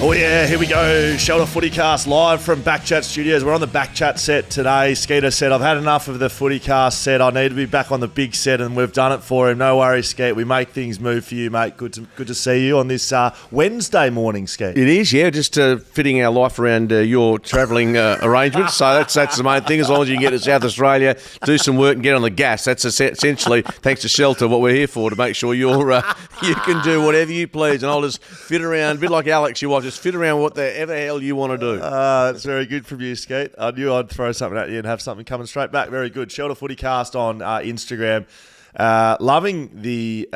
Oh yeah, here we go. Shelter FootyCast live from BackChat Studios. We're on the BackChat set today. Skeeter said, I've had enough of the FootyCast set. I need to be back on the big set, and we've done it for him. No worries, Skeet. We make things move for you, mate. Good to see you on this Wednesday morning, Skeet. It is, yeah. Just fitting our life around your travelling arrangements. So that's the main thing. As long as you can get to South Australia, do some work and get on the gas. That's essentially, thanks to Shelter, what we're here for, to make sure you can do whatever you please. And I'll just fit around, a bit like Alex, you are, just fit around whatever hell you want to do. That's very good from you, Skeet. I knew I'd throw something at you and have something coming straight back. Very good. Shelter FootyCast on Instagram. Loving the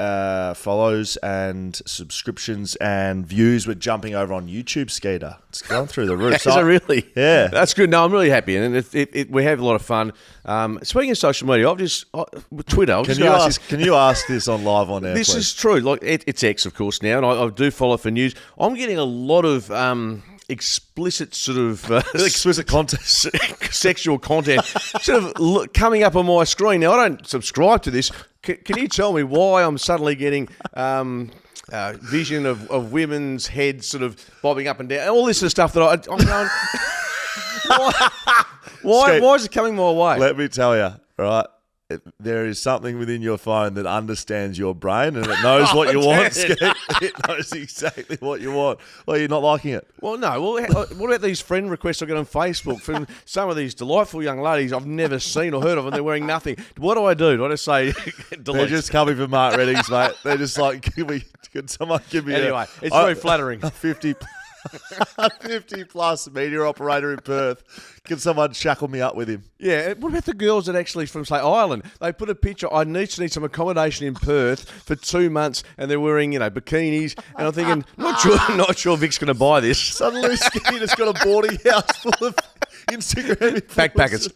follows and subscriptions and views. We're jumping over on YouTube, Skeeter. It's going through the roof. Is it really? Yeah. That's good. No, I'm really happy. And we have a lot of fun. Speaking of social media, Twitter. Can you ask this on live on air, This please? is true. Like it's X, of course, now, and I do follow for news. I'm getting a lot of explicit sort of explicit content, sexual content, sort of coming up on my screen. Now, I don't subscribe to this. Can you tell me why I'm suddenly getting vision of women's heads sort of bobbing up and down, all this sort of stuff that I'm going? Why is it coming my way? Let me tell you, right? There is something within your phone that understands your brain and it knows what you want. It knows exactly what you want. Well, you're not liking it. Well, no. Well, what about these friend requests I get on Facebook from some of these delightful young ladies I've never seen or heard of, and they're wearing nothing? What do I do? Do I just say delete? They're just coming for Mark Reddings, mate. They're just like, can someone give me anyway, it's very flattering. 50 plus media operator in Perth. Can someone shackle me up with him? Yeah. What about the girls that actually from, say, Ireland? They put a picture, I need some accommodation in Perth for 2 months, and they're wearing, bikinis. And I'm thinking, not sure Vic's going to buy this. Suddenly Skeeter's got a boarding house full of Instagram backpackers.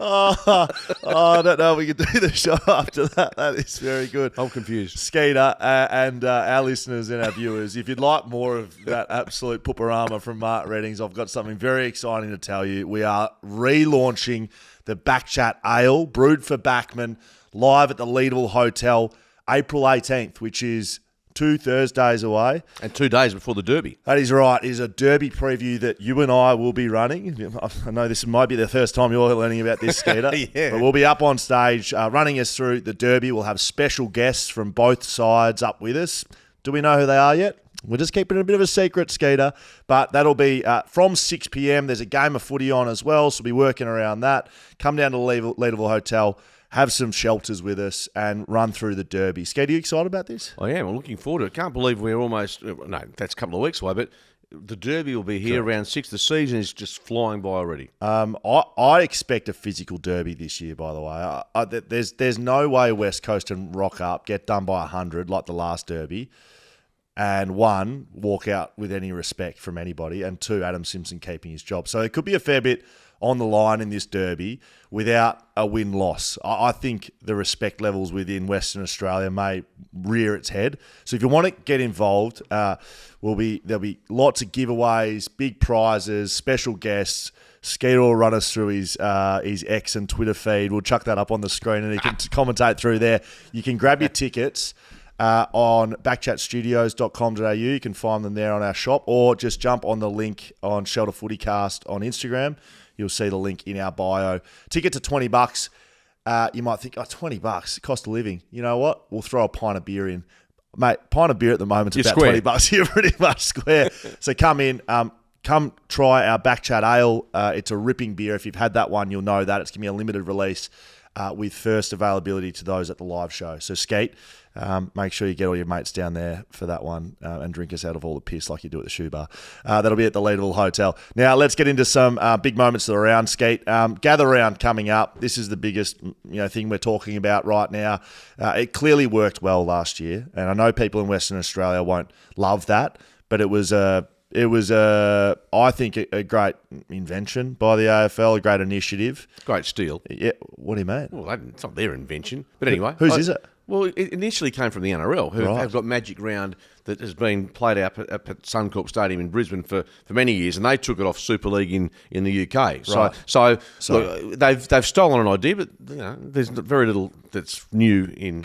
I don't know if we can do the show after that. That is very good. I'm confused. Skeeter and our listeners and our viewers, if you'd like more of that absolute pooperama from Mark Reddings, I've got something very exciting to tell you. We are relaunching the BackChat Ale, brewed for backmen, live at the Leadville Hotel, April 18th, which is 2 Thursdays away. And 2 days before the Derby. That is right. It is a Derby preview that you and I will be running. I know this might be the first time you're learning about this, Skeeter. Yeah. But we'll be up on stage running us through the Derby. We'll have special guests from both sides up with us. Do we know who they are yet? We're just keeping it a bit of a secret, Skeeter. But that'll be from 6 p.m. There's a game of footy on as well, so we'll be working around that. Come down to the Leadville Hotel, have some shelters with us, and run through the Derby. Skeeter, are you excited about this? I am. I'm looking forward to it. Can't believe we're almost... No, that's a couple of weeks away, but the Derby will be here around 6. The season is just flying by already. I expect a physical Derby this year, by the way. There's no way West Coast can rock up, get done by 100 like the last Derby, and 1, walk out with any respect from anybody, and 2, Adam Simpson keeping his job. So it could be a fair bit on the line in this Derby without a win-loss. I think the respect levels within Western Australia may rear its head. So if you want to get involved, there'll be lots of giveaways, big prizes, special guests. Skeeter will run us through his X and Twitter feed. We'll chuck that up on the screen and he can commentate through there. You can grab your tickets on backchatstudios.com.au. You can find them there on our shop, or just jump on the link on Shelter FootyCast on Instagram. You'll see the link in our bio. Tickets are $20. You might think, $20, cost of living. You know what? We'll throw a pint of beer in. Mate, pint of beer at the moment is about square. $20. You're pretty much square. So come in. Come try our BackChat Ale. It's a ripping beer. If you've had that one, you'll know that. It's going to be a limited release with first availability to those at the live show. So, Skate, make sure you get all your mates down there for that one and drink us out of all the piss like you do at the shoe bar. That'll be at the Leadville Hotel. Now, let's get into some big moments of the round, Skate. Gather Round coming up. This is the biggest thing we're talking about right now. It clearly worked well last year, and I know people in Western Australia won't love that, but it was I think, a great invention by the AFL, a great initiative. Great steal. Yeah. What do you mean? Well, it's not their invention. But anyway. Whose is it? Well, it initially came from the NRL, who have got Magic Round that has been played out at Suncorp Stadium in Brisbane for many years, and they took it off Super League in the UK. So look, they've stolen an idea, but there's very little that's new in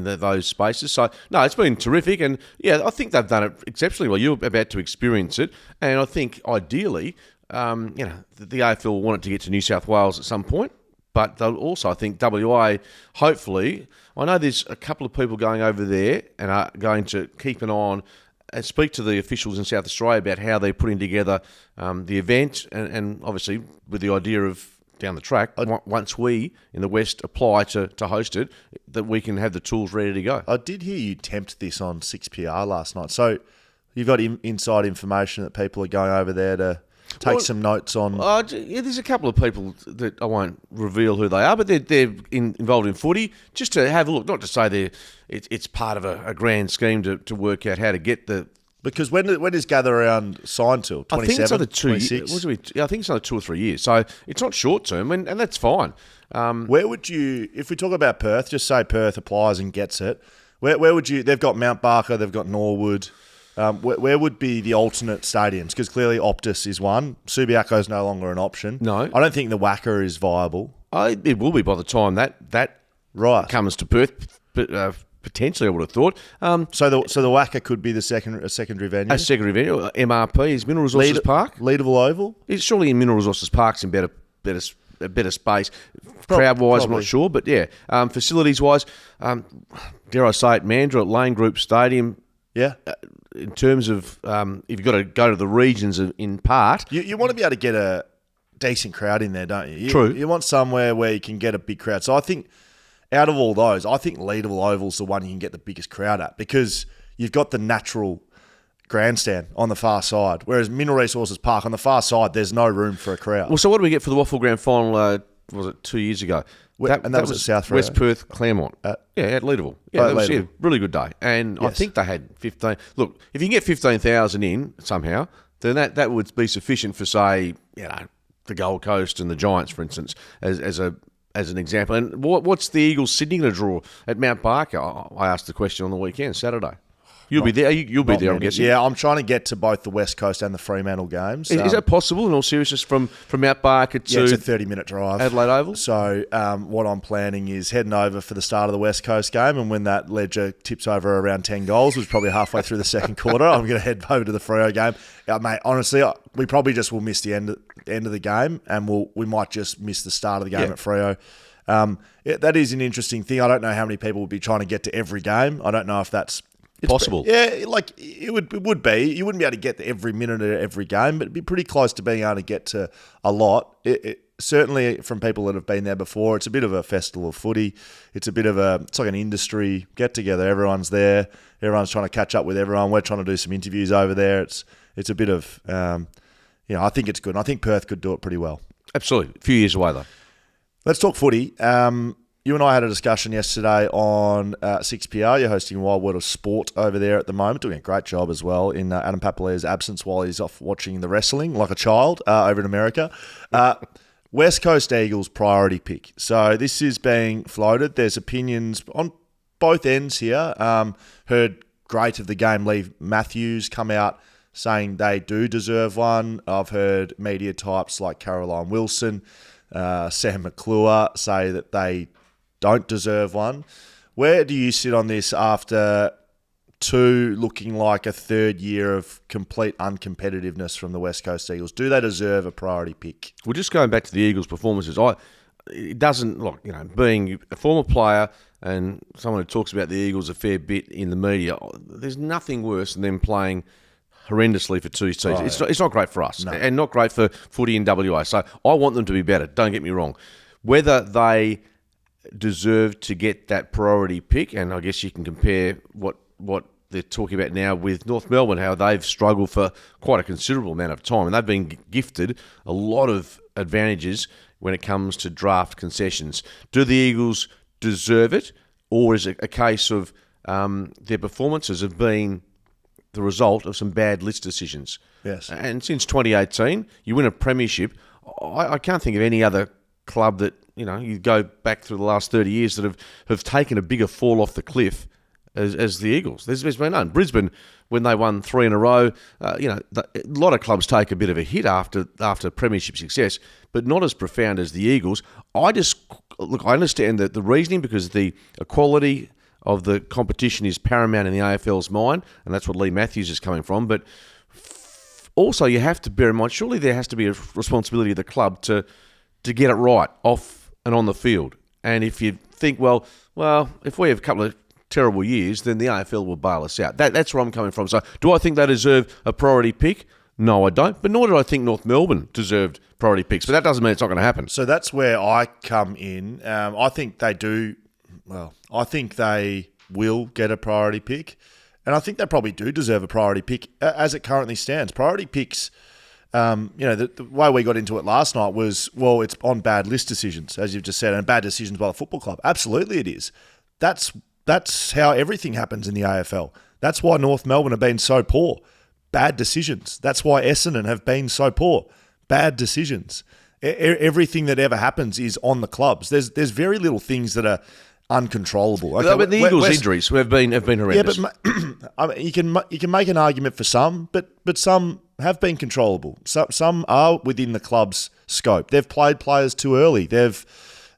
those spaces. So no, it's been terrific, and I think they've done it exceptionally well. You're about to experience it, and I think ideally, the AFL will want it to get to New South Wales at some point. But they'll also, I think, WA, hopefully, I know there's a couple of people going over there and are going to keep an eye on and speak to the officials in South Australia about how they're putting together the event and obviously with the idea of down the track, once we in the West apply to host it, that we can have the tools ready to go. I did hear you tempt this on 6PR last night. So you've got inside information that people are going over there to take some notes on. There's a couple of people that I won't reveal who they are, but they're involved in footy. Just to have a look, not to say it's part of a grand scheme to work out how to get the. Because when is Gather Round signed till? 27, I think it's another 2 years. 26? I think it's another 2 or 3 years. So it's not short term, and that's fine. Where would you, if we talk about Perth, just say Perth applies and gets it. Where would you? They've got Mount Barker, they've got Norwood. Where would be the alternate stadiums? Because clearly Optus is one. Subiaco is no longer an option. No. I don't think the Wacker is viable. It will be by the time that comes to Perth, but potentially I would have thought. So the Wacker could be a secondary venue? A secondary venue. MRP is Mineral Resources Park. Leadable Oval? It's surely in Mineral Resources Park's in better space. Crowd-wise, I'm not sure, but facilities-wise, dare I say it, Mandurah at Lane Group Stadium. Yeah. In terms of if you've got to go to the regions in part. You want to be able to get a decent crowd in there, don't you? True. You want somewhere where you can get a big crowd. So I think out of all those, I think Leadable Oval's the one you can get the biggest crowd at because you've got the natural grandstand on the far side, whereas Mineral Resources Park on the far side, there's no room for a crowd. Well, so what do we get for the Waffle Grand Final, was it 2 years ago? That was at South West Perth, Claremont. At Leadable. Yeah, that was a really good day. And I think they had 15. Look, if you can get 15,000 in somehow, then that would be sufficient for, say, the Gold Coast and the Giants, for instance, as an example. And what's the Eagles Sydney going to draw at Mount Barker? I asked the question on the weekend, Saturday. You'll be there. You'll be there, I'm guessing. Yeah, I'm trying to get to both the West Coast and the Fremantle games. Is that possible, in all seriousness, from Mount Barker to... Yeah, it's a 30-minute drive. Adelaide Oval? So what I'm planning is heading over for the start of the West Coast game, and when that ledger tips over around 10 goals, which is probably halfway through the second quarter, I'm going to head over to the Freo game. Mate, honestly, we probably just will miss the end of the game, and we might just miss the start of the game at Freo. That is an interesting thing. I don't know how many people would be trying to get to every game. I don't know if that's... It's possible. Yeah, like it would be. You wouldn't be able to get to every minute of every game, but it'd be pretty close to being able to get to a lot. Certainly from people that have been there before, it's a bit of a festival of footy. It's like an industry get together. Everyone's there. Everyone's trying to catch up with everyone. We're trying to do some interviews over there. It's a bit of, I think it's good. And I think Perth could do it pretty well. Absolutely. A few years away though. Let's talk footy. You and I had a discussion yesterday on 6PR. You're hosting Wild World of Sport over there at the moment, doing a great job as well in Adam Papalia's absence while he's off watching the wrestling like a child over in America. West Coast Eagles priority pick. So this is being floated. There's opinions on both ends here. Heard great of the game, Lee Matthews, come out saying they do deserve one. I've heard media types like Caroline Wilson, Sam McClure say that they don't deserve one. Where do you sit on this after two looking like a third year of complete uncompetitiveness from the West Coast Eagles? Do they deserve a priority pick? Well, just going back to the Eagles' performances, it doesn't, being a former player and someone who talks about the Eagles a fair bit in the media, there's nothing worse than them playing horrendously for 2 seasons. It's not great for us and not great for footy in WA. So I want them to be better, don't get me wrong. Whether they deserve to get that priority pick, and I guess you can compare what they're talking about now with North Melbourne, how they've struggled for quite a considerable amount of time, and they've been gifted a lot of advantages when it comes to draft concessions. Do the Eagles deserve it, or is it a case of their performances have been the result of some bad list decisions? Yes. And since 2018, you win a premiership. I can't think of any other club that you go back through the last 30 years that have taken a bigger fall off the cliff as the Eagles. There's been none. Brisbane, when they won 3 in a row, a lot of clubs take a bit of a hit after premiership success, but not as profound as the Eagles. I understand the reasoning, because the equality of the competition is paramount in the AFL's mind, and that's what Lee Matthews is coming from. But also, you have to bear in mind, surely there has to be a responsibility of the club to get it right off and on the field. And if you think, well, if we have a couple of terrible years, then the AFL will bail us out. That's where I'm coming from. So do I think they deserve a priority pick? No, I don't. But nor do I think North Melbourne deserved priority picks. But that doesn't mean it's not going to happen. So that's where I come in. I think they do. Well, I think they will get a priority pick. And I think they probably do deserve a priority pick as it currently stands. Priority picks, the way we got into it last night was, well, it's on bad list decisions, as you've just said, and bad decisions by the football club. Absolutely it is. That's how everything happens in the AFL. That's why North Melbourne have been so poor. Bad decisions. That's why Essendon have been so poor. Bad decisions. Everything that ever happens is on the clubs. There's very little things that are uncontrollable. Okay, but the Eagles' injuries have been horrendous. Yeah, but you can make an argument for some, but some have been controllable. Some are within the club's scope. They've played players too early. They've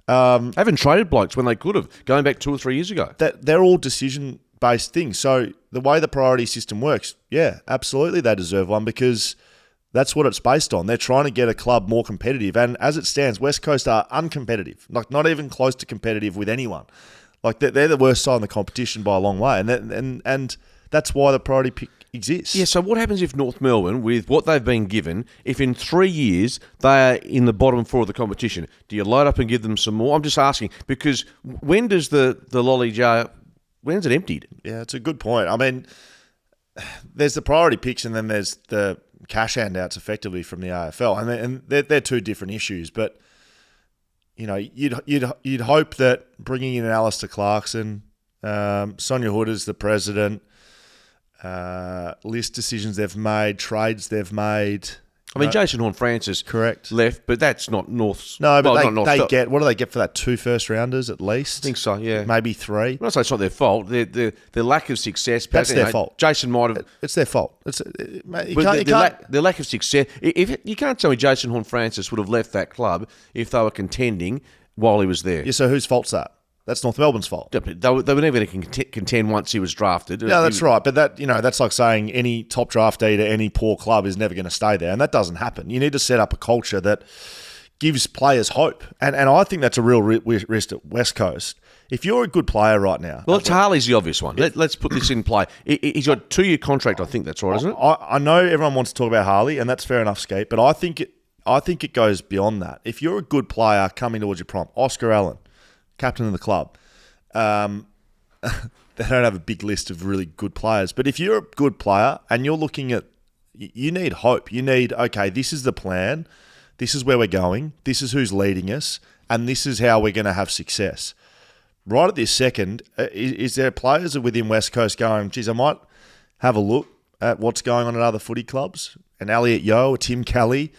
haven't traded blokes when they could have, going back 2 or 3 years ago. They're all decision-based things. So the way the priority system works, yeah, absolutely they deserve one, because that's what it's based on. They're trying to get a club more competitive. And as it stands, West Coast are uncompetitive, like not even close to competitive with anyone. Like they're the worst side in the competition by a long way. And that's why the priority pick exists. Yeah, so what happens if North Melbourne, with what they've been given, if in 3 years they are in the bottom 4 of the competition, do you load up and give them some more? I'm just asking, because when does the lolly jar, when's it emptied? Yeah, it's a good point. I mean, there's the priority picks and then there's the cash handouts effectively from the AFL, and they're two different issues. But you'd hope that bringing in Alistair Clarkson, Sonia Hood as the president, list decisions they've made, trades they've made. I mean, Jason Horne-Francis correct left, but that's not North's. No, but they get, what do they get for that? 2 first-rounders at least? I think so, yeah. Maybe 3. Well, I say it's not their fault. Their lack of success. That's their fault. Jason might have. It's their fault. Their lack of success. You can't tell me Jason Horne-Francis would have left that club if they were contending while he was there. Yeah, so whose fault's that? That's North Melbourne's fault. Yeah, they were never going to contend once he was drafted. No, that's right. But that's like saying any top draftee to any poor club is never going to stay there, and that doesn't happen. You need to set up a culture that gives players hope, and I think that's a real risk at West Coast. If you're a good player right now, well, Harley's the obvious one. Let's put this in play. He's got a 2-year contract. I think that's right, isn't it? I know everyone wants to talk about Harley, and that's fair enough, Skeet. But I think it goes beyond that. If you're a good player coming towards your prime, Oscar Allen, captain of the club. They don't have a big list of really good players. But if you're a good player and you're looking at, you need hope. You need, okay, this is the plan. This is where we're going. This is who's leading us. And this is how we're going to have success. Right at this second, is there players within West Coast going, geez, I might have a look at what's going on at other footy clubs? An Elliot Yeo, a Tim Kelly,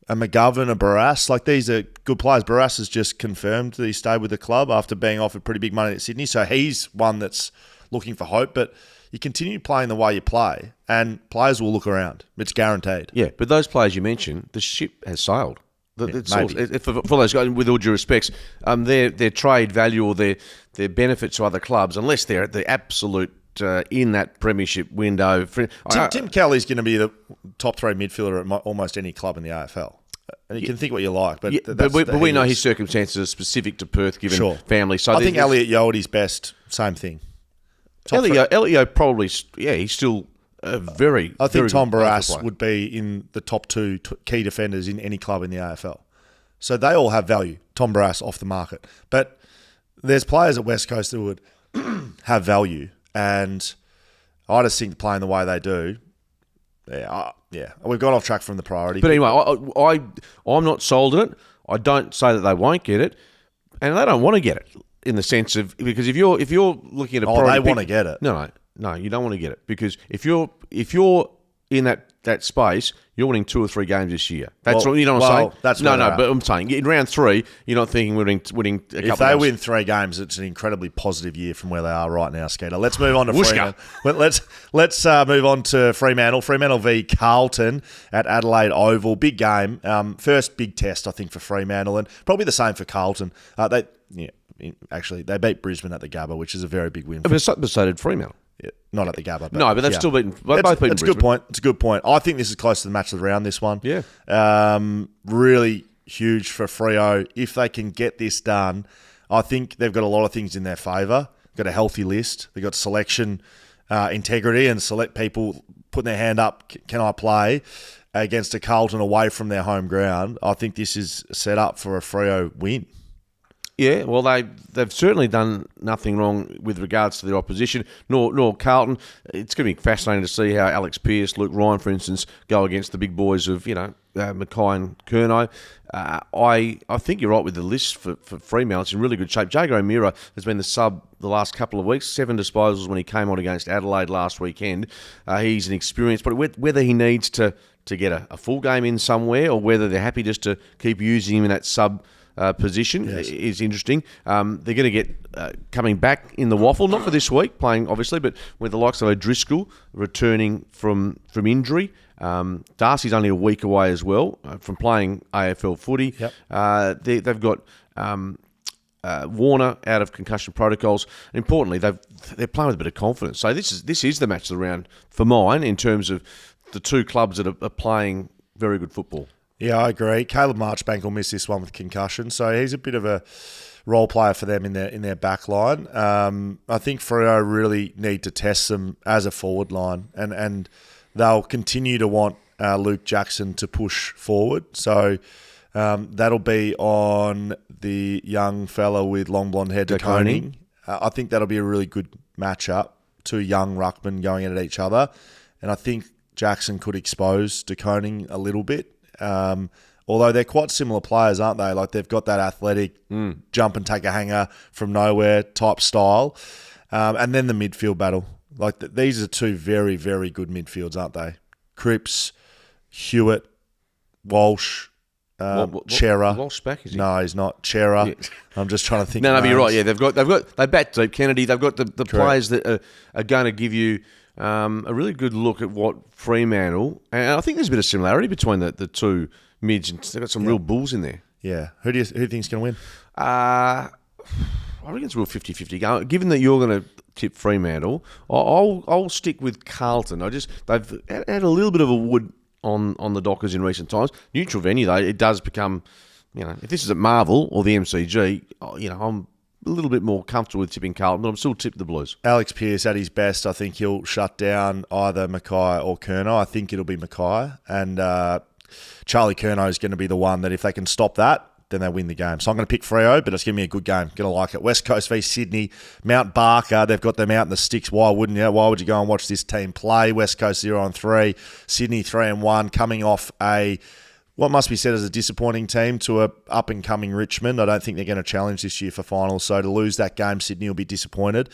a McGovern, a Barras, like these are good players. Barras has just confirmed that he stayed with the club after being offered pretty big money at Sydney. So he's one that's looking for hope. But you continue playing the way you play and players will look around. It's guaranteed. Yeah, but those players you mentioned, the ship has sailed. For those guys, with all due respects, their trade value or their benefit to other clubs, unless they're at the absolute in that premiership window. Tim Kelly's going to be the top 3 midfielder at almost any club in the AFL. And you can think what you like, but we know his circumstances are specific to Perth, given family. So I think Elliot Yeo at his best, same thing. Elliot Yeo probably, he's still a very. I think Tom Barras would be in the top 2 key defenders in any club in the AFL. So they all have value. Tom Barras off the market, but there's players at West Coast that would have value, and I just think playing the way they do. Yeah, we've gone off track from the priority. But anyway, I'm not sold on it. I don't say that they won't get it, and they don't want to get it in the sense of, because if you're looking at a priority, they want to get it. No, you don't want to get it, because if you're in that space, you're winning 2 or 3 games this year. That's Well, what you know what I'm saying. that's no, where they're but I'm saying in round 3, you're not thinking winning a couple. If they win 3 games, it's an incredibly positive year from where they are right now, Skeeter. Let's move on to Whooshka. Fremantle. Let's move on to Fremantle. Fremantle v Carlton at Adelaide Oval. Big game. First big test, I think, for Fremantle, and probably the same for Carlton. They beat Brisbane at the Gabba, which is a very big win. But so did Fremantle. Yeah, not at the Gabba. But they've still beaten. Both beaten It's a good point. It's a good point. I think this is close to the match of the round, this one. Yeah. Really huge for Freo. If they can get this done, I think they've got a lot of things in their favour. They've got a healthy list. They've got selection integrity and select people putting their hand up, can I play, against a Carlton away from their home ground. I think this is set up for a Freo win. Yeah, well, they've certainly done nothing wrong with regards to their opposition, nor Carlton. It's going to be fascinating to see how Alex Pearce, Luke Ryan, for instance, go against the big boys of Mackay and Curnow. I think you're right with the list for Fremantle. It's in really good shape. Jago O'Meara has been the sub the last couple of weeks, 7 disposals when he came on against Adelaide last weekend. He's an experienced, but whether he needs to get a full game in somewhere or whether they're happy just to keep using him in that sub position is interesting. They're going to get coming back in the waffle, not for this week, playing obviously, but with the likes of O'Driscoll returning from injury. Darcy's only a week away as well from playing AFL footy. Yep. They've got Warner out of concussion protocols. And importantly, they're playing with a bit of confidence. So this is the match of the round for mine in terms of the 2 clubs that are playing very good football. Yeah, I agree. Caleb Marchbank will miss this one with concussion, so he's a bit of a role player for them in their back line. I think Freo really need to test them as a forward line, and they'll continue to want Luke Jackson to push forward. So that'll be on the young fella with long blonde hair, De Koning. I think that'll be a really good matchup. 2 young ruckmen going at each other, and I think Jackson could expose De Koning a little bit. Although they're quite similar players, aren't they? Like they've got that athletic jump and take a hanger from nowhere type style. And then the midfield battle. Like these are 2 very, very good midfields, aren't they? Cripps, Hewitt, Walsh, Chera. Walsh back, is he? No, he's not. Chera. Yeah. I'm just trying to think. No, but you're right. Yeah, they bat deep. Kennedy. They've got the players that are going to give you a really good look at what Fremantle, and I think there's a bit of similarity between the 2 mids, and they've got some real bulls in there. Yeah. Who do you think's going to win? I reckon it's a real 50-50 game. Given that you're going to tip Fremantle, I'll stick with Carlton. They've had a little bit of a wood on the Dockers in recent times. Neutral venue though, it does become, if this is at Marvel or the MCG, I'm a little bit more comfortable with tipping Carlton, but I'm still tipping the Blues. Alex Pearce at his best, I think he'll shut down either Mackay or Curnow. I think it'll be Mackay. And Charlie Curnow is going to be the one that if they can stop that, then they win the game. So I'm going to pick Freo, but it's going to be a good game. Going to like it. West Coast v Sydney. Mount Barker, they've got them out in the sticks. Why wouldn't you? Why would you go and watch this team play? West Coast 0-3. Sydney 3-1, coming off what must be said as a disappointing team to a up-and-coming Richmond. I don't think they're going to challenge this year for finals. So to lose that game, Sydney will be disappointed.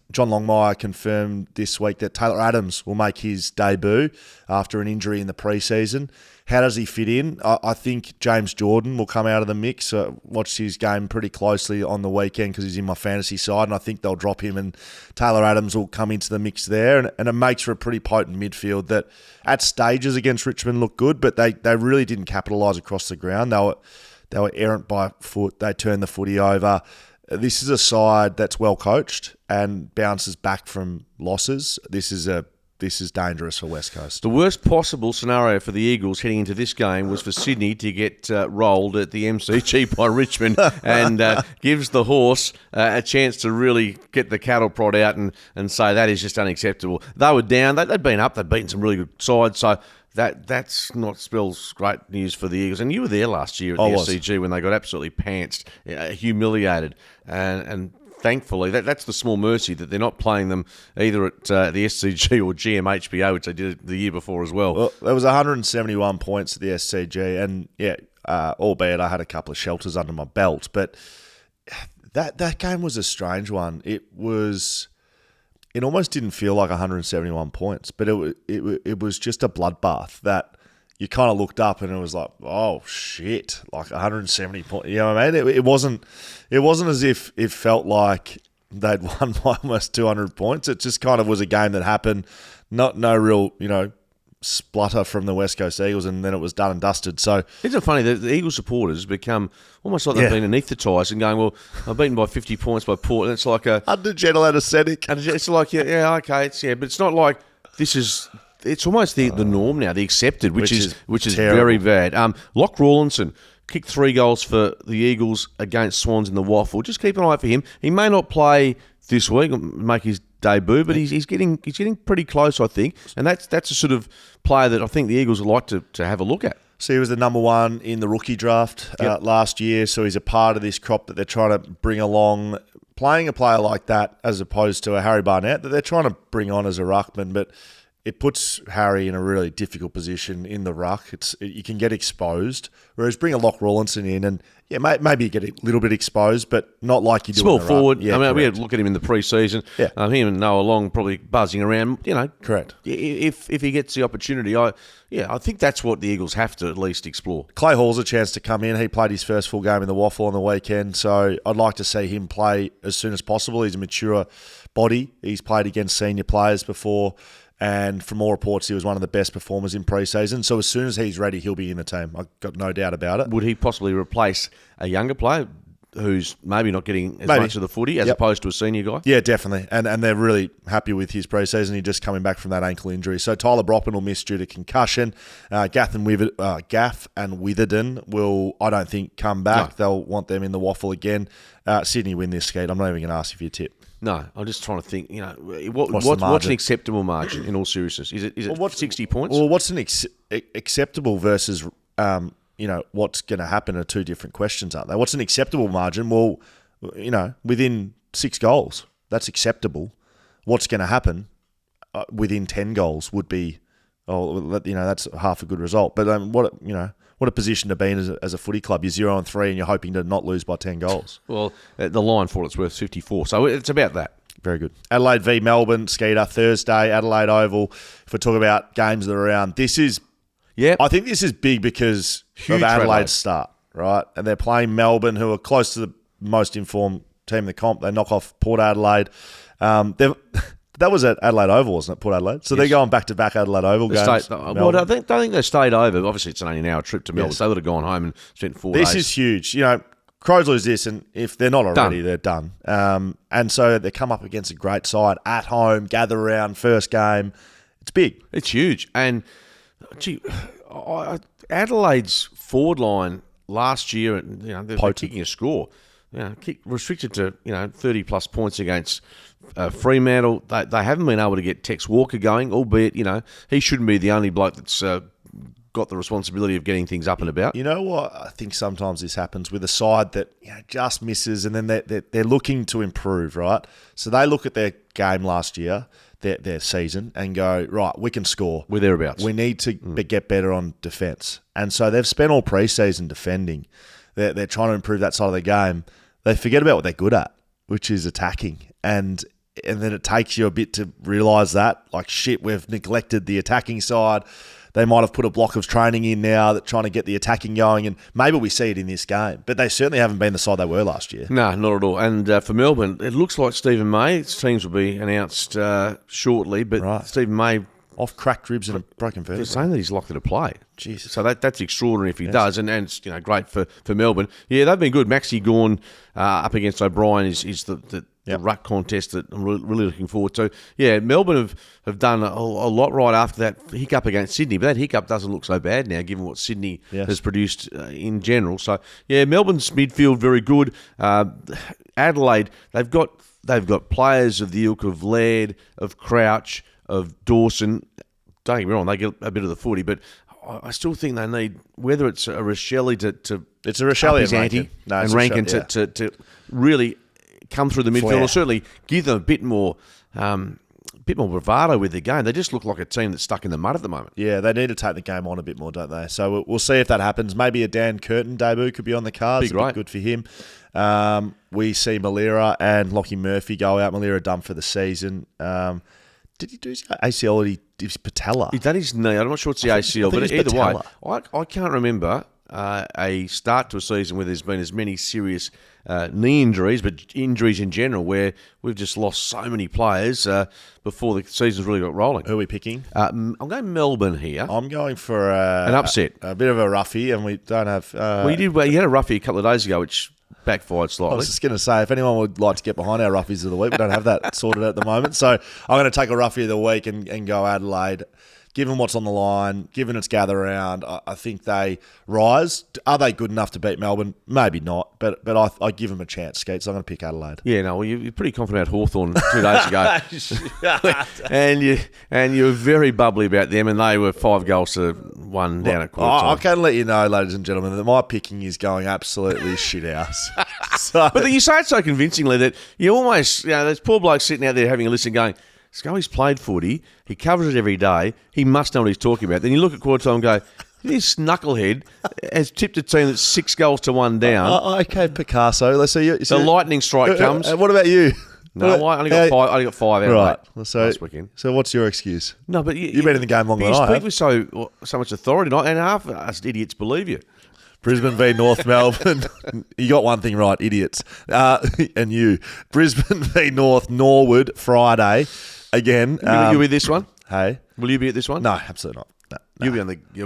John Longmire confirmed this week that Taylor Adams will make his debut after an injury in the preseason. How does he fit in? I think James Jordan will come out of the mix. Watched his game pretty closely on the weekend because he's in my fantasy side, and I think they'll drop him and Taylor Adams will come into the mix there. And it makes for a pretty potent midfield that at stages against Richmond looked good, but they really didn't capitalise across the ground. They were errant by foot. They turned the footy over. This is a side that's well coached and bounces back from losses. This is dangerous for West Coast. The worst possible scenario for the Eagles heading into this game was for Sydney to get rolled at the MCG by Richmond and gives the horse a chance to really get the cattle prod out and say that is just unacceptable. They were down. They'd been up. They'd beaten some really good sides. So that's not spells great news for the Eagles. And you were there last year at the SCG when they got absolutely pantsed, humiliated, and thankfully, that's the small mercy that they're not playing them either at the SCG or GMHBO, which they did the year before as well. Well, there was 171 points at the SCG, and albeit I had a couple of shelters under my belt, but that game was a strange one. It was it almost didn't feel like 171 points, but it was just a bloodbath that you kind of looked up and it was like, oh shit, like 170 points. You know what I mean? It wasn't as if it felt like they'd won by almost 200 points. It just kind of was a game that happened. No real, splutter from the West Coast Eagles, and then it was done and dusted. So isn't it funny that the Eagles supporters become almost like they've been anaesthetised and going, well, I'm beaten by 50 points by Port, and it's like a under general anaesthetic. And it's like, okay, but it's not like this is. It's almost the norm now, the accepted, which is very bad. Locke Rawlinson kicked 3 goals for the Eagles against Swans in the Waffle. Just keep an eye out for him. He may not play this week, make his debut, but he's getting pretty close, I think. And that's a sort of player that I think the Eagles would like to have a look at. So he was the number 1 in the rookie draft last year. So he's a part of this crop that they're trying to bring along. Playing a player like that as opposed to a Harry Barnett that they're trying to bring on as a ruckman, but it puts Harry in a really difficult position in the ruck. You can get exposed, whereas bring a Locke Rawlinson in and maybe you get a little bit exposed, but not like you do. Small in the forward. Ruck. Yeah, we had to look at him in the pre-season. Yeah. Him and Noah Long probably buzzing around. Correct. If he gets the opportunity, I think that's what the Eagles have to at least explore. Clay Hall's a chance to come in. He played his first full game in the Waffle on the weekend, so I'd like to see him play as soon as possible. He's a mature body. He's played against senior players before. And from all reports, he was one of the best performers in pre-season. So as soon as he's ready, he'll be in the team. I've got no doubt about it. Would he possibly replace a younger player who's maybe not getting as much of the footy as opposed to a senior guy? Yeah, definitely. And they're really happy with his pre-season. He's just coming back from that ankle injury. So Tyler Brockman will miss due to concussion. Gaff and Witherden will, I don't think, come back. No. They'll want them in the Waffle again. Sydney win this, Skeet. I'm not even going to ask you for your tip. No, I'm just trying to think. What's an acceptable margin in all seriousness? Is it 60 points? Well, what's an acceptable versus what's going to happen are two different questions, aren't they? What's an acceptable margin? Well, within 6 goals, that's acceptable. What's going to happen within 10 goals would be, that's half a good result. But what a position to be in as a footy club. You're 0-3 and you're hoping to not lose by 10 goals. Well, the line for it's worth 54, so it's about that. Very good. Adelaide v Melbourne, Skeeter, Thursday, Adelaide Oval. If we talk about games that are around, I think this is big because of Adelaide's start, right? And they're playing Melbourne, who are close to the most informed team in the comp. They knock off Port Adelaide. That was at Adelaide Oval, wasn't it, Port Adelaide? So they're going back-to-back Adelaide Oval games. I don't think they stayed over. Obviously, it's only an hour trip to Melbourne. Yes. They would have gone home and spent 4 days. This is huge. Crows lose this, and if they're not already, they're done. And so they come up against a great side at home, gather round, first game. It's big. It's huge. And, Adelaide's forward line last year, they're kicking a score. Restricted to 30-plus points against Fremantle. They haven't been able to get Tex Walker going, albeit he shouldn't be the only bloke that's got the responsibility of getting things up and about. You know what? I think sometimes this happens with a side that just misses, and then they're looking to improve, right? So they look at their game last year, their season, and go, right, we can score. We're thereabouts. We need to get better on defence. And so they've spent all pre-season defending. They're trying to improve that side of the game. They forget about what they're good at, which is attacking. And then it takes you a bit to realise that, like, shit, we've neglected the attacking side. They might have put a block of training in now that trying to get the attacking going, and maybe we see it in this game. But they certainly haven't been the side they were last year. No, not at all. And for Melbourne, it looks like Stephen May's teams will be announced shortly, but right. Stephen May... Off cracked ribs and a broken vertebra. They're saying that he's likely to play. Jesus. So that's extraordinary if he does, and it's great for Melbourne. Yeah, they've been good. Maxie Gawn up against O'Brien is the ruck contest that I'm really looking forward to. Yeah, Melbourne have done a lot right after that hiccup against Sydney, but that hiccup doesn't look so bad now given what Sydney has produced in general. So, yeah, Melbourne's midfield very good. Adelaide, they've got players of the ilk of Laird, of Crouch, of Dawson. Don't get me wrong, they get a bit of the footy, but I still think they need, whether it's a Rochelle to it's a Rochelle up his ante and Rankin to really come through the midfield, or certainly give them a bit more bravado with the game. They just look like a team that's stuck in the mud at the moment. Yeah, they need to take the game on a bit more, don't they? So we'll see if that happens. Maybe a Dan Curtin debut could be on the cards. Be great. Good for him. We see Malira and Lockie Murphy go out. Malira done for the season. Did he do his ACL or did he his patella? He's done his knee. I'm not sure it's the ACL, but either way, I can't remember a start to a season where there's been as many serious knee injuries, but injuries in general, where we've just lost so many players before the season's really got rolling. Who are we picking? I'm going Melbourne here. I'm going for an upset. A bit of a roughie, and we don't have... you had a roughie a couple of days ago, which backfired slightly. I was just going to say, if anyone would like to get behind our roughies of the week, we don't have that sorted at the moment. So I'm going to take a roughie of the week and go Adelaide. Given what's on the line, given it's gather round, I think they rise. Are they good enough to beat Melbourne? Maybe not, but I give them a chance, Skeet, so I'm going to pick Adelaide. Yeah, no, well, you're pretty confident about Hawthorn 2 days ago. and you were very bubbly about them, and they were 5 goals to 1 down at quarter time. I can let you know, ladies and gentlemen, that my picking is going absolutely shit house. But you say it so convincingly that you almost, there's poor blokes sitting out there having a listen going, Schoey's played footy. He covers it every day. He must know what he's talking about. Then you look at quarter time and go, this knucklehead has tipped a team that's 6 goals to 1 down. Okay, Picasso. Let's see. The lightning strike comes. What about you? No, I only got 5. I only got 5 out right. last weekend. So what's your excuse? No, but you've been in the game longer than I have. You speak with so much authority, and half of us idiots believe you. Brisbane v North Melbourne. You got one thing right, idiots. And you. Brisbane v Norwood, Friday. Again. You'll be this one? Hey? Will you be at this one? No, absolutely not. No. You'll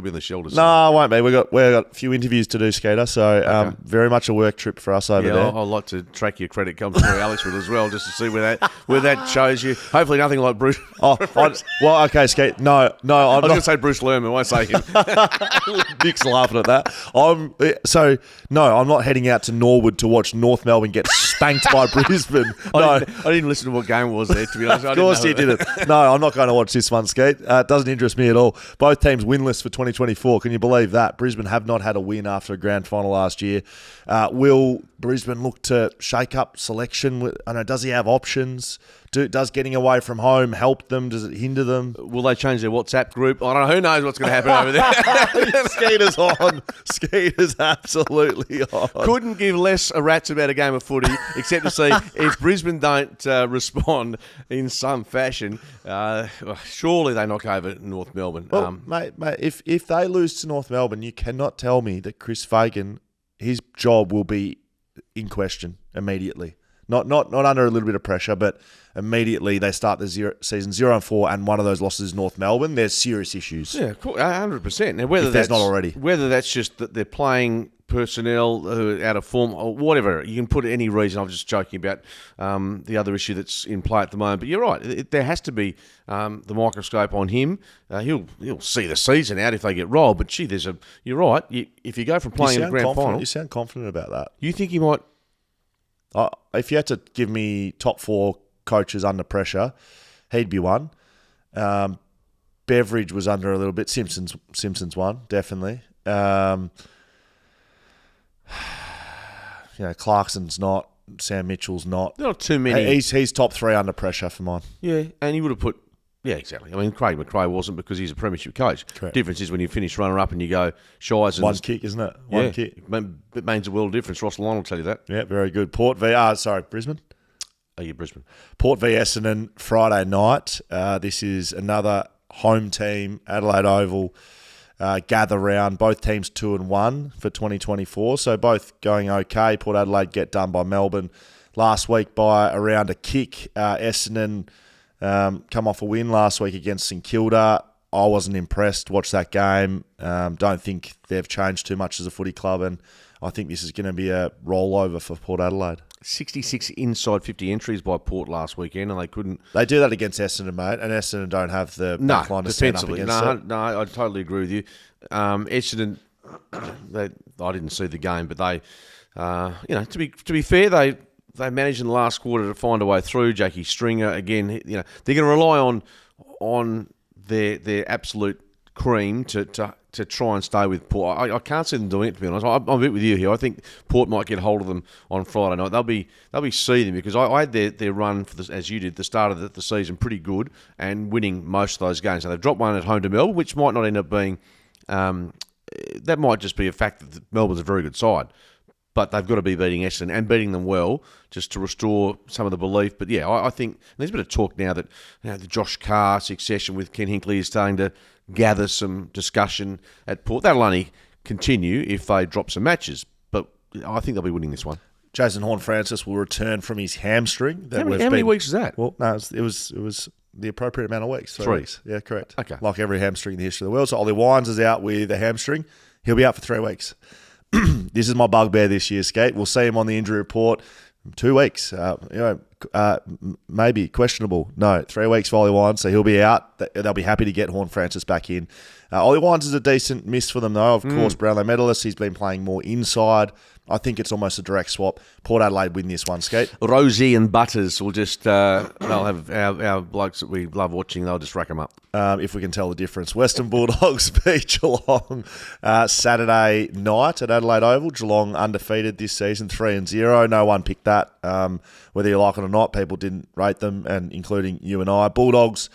be on the shelters. No, I won't be. We've got a few interviews to do, Skater. So okay. Very much a work trip for us over there. I'd like to track your credit comes through Alex with as well, just to see where that shows you. Hopefully nothing like Bruce. Okay, Skate. No, I was going to say Bruce Lerman. I won't say him. Nick's laughing at that. I'm not heading out to Norwood to watch North Melbourne get spanked by Brisbane. No. I didn't listen to what game it was there, to be honest. Of course you didn't. No, I'm not going to watch this one, Skate. It doesn't interest me at all. Both teams winless for 2024. Can you believe that? Brisbane have not had a win after a grand final last year. Will Brisbane look to shake up selection? Does he have options? Does getting away from home help them? Does it hinder them? Will they change their WhatsApp group? I don't know. Who knows what's going to happen over there? Skeeter's on. Skeeter's absolutely on. Couldn't give less a rat's about a game of footy, except to see if Brisbane don't respond in some fashion, surely they knock over North Melbourne. Well, mate, if they lose to North Melbourne, you cannot tell me that Chris Fagan, his job will be in question immediately. Not under a little bit of pressure, but immediately they start the season 0-4, and one of those losses is North Melbourne. There's serious issues. Yeah, 100%. Now, whether that's not already, whether that's just that they're playing personnel who are out of form or whatever, you can put any reason. I'm just joking about the other issue that's in play at the moment. But you're right. There has to be the microscope on him. He'll see the season out if they get rolled. But gee, you're right. If you go from playing in the grand final, you sound confident about that. You think he might? If you had to give me top 4 coaches under pressure, he'd be one. Beveridge was under a little bit. Simpson's one, definitely. Clarkson's not. Sam Mitchell's not. There are too many. He's top 3 under pressure for mine. Yeah, and he would have put... Yeah, exactly. I mean, Craig McRae wasn't because he's a premiership coach. Correct. Difference is when you finish runner-up and you go Shires. One kick, isn't it? One kick. It means a world of difference. Ross Lyon will tell you that. Yeah, very good. Brisbane. Oh, yeah, Brisbane. Port v Essendon, Friday night. This is another home team, Adelaide Oval, gather round. Both teams 2-1 for 2024, so both going okay. Port Adelaide get done by Melbourne last week by around a kick. Essendon come off a win last week against St Kilda. I wasn't impressed. Watched that game. Don't think they've changed too much as a footy club, and I think this is going to be a rollover for Port Adelaide. 66 inside 50 entries by Port last weekend, and they couldn't... They do that against Essendon, mate, and Essendon don't have the backline to stand up against it. No, I totally agree with you. Essendon, I didn't see the game, but they, to be fair, they managed in the last quarter to find a way through. Jackie Stringer, again, they're going to rely on their absolute cream to try and stay with Port. I can't see them doing it, to be honest. I'm a bit with you here. I think Port might get hold of them on Friday night. They'll be seething because I had their run for as you did, the start of the season pretty good and winning most of those games. So they've dropped one at home to Melbourne, which might not end up being. That might just be a fact that Melbourne's a very good side. but they've got to be beating Essendon and beating them well just to restore some of the belief. But yeah, I think there's a bit of talk now that the Josh Carr succession with Ken Hinkley is starting to gather some discussion at Port. That'll only continue if they drop some matches, but I think they'll be winning this one. Jason Horne-Francis will return from his hamstring. How many weeks is that? Well, no, it was the appropriate amount of weeks. 3 weeks. Yeah, correct. Okay. Like every hamstring in the history of the world. So Ollie Wines is out with a hamstring. He'll be out for 3 weeks. This is my bugbear this year, Skate. We'll see him on the injury report. 2 weeks. Maybe questionable. No, 3 weeks for Ollie Wines, so he'll be out. They'll be happy to get Horne-Francis back in. Ollie Wines is a decent miss for them, though. Of course, Brownlow medalist. He's been playing more inside. I think it's almost a direct swap. Port Adelaide win this one, Skate. Rosie and Butters will just, they'll have our blokes that we love watching, they'll just rack them up. If we can tell the difference. Western Bulldogs beat Geelong Saturday night at Adelaide Oval. Geelong undefeated this season, 3-0. No one picked that. Whether you like it or not, people didn't rate them, and including you and I. Bulldogs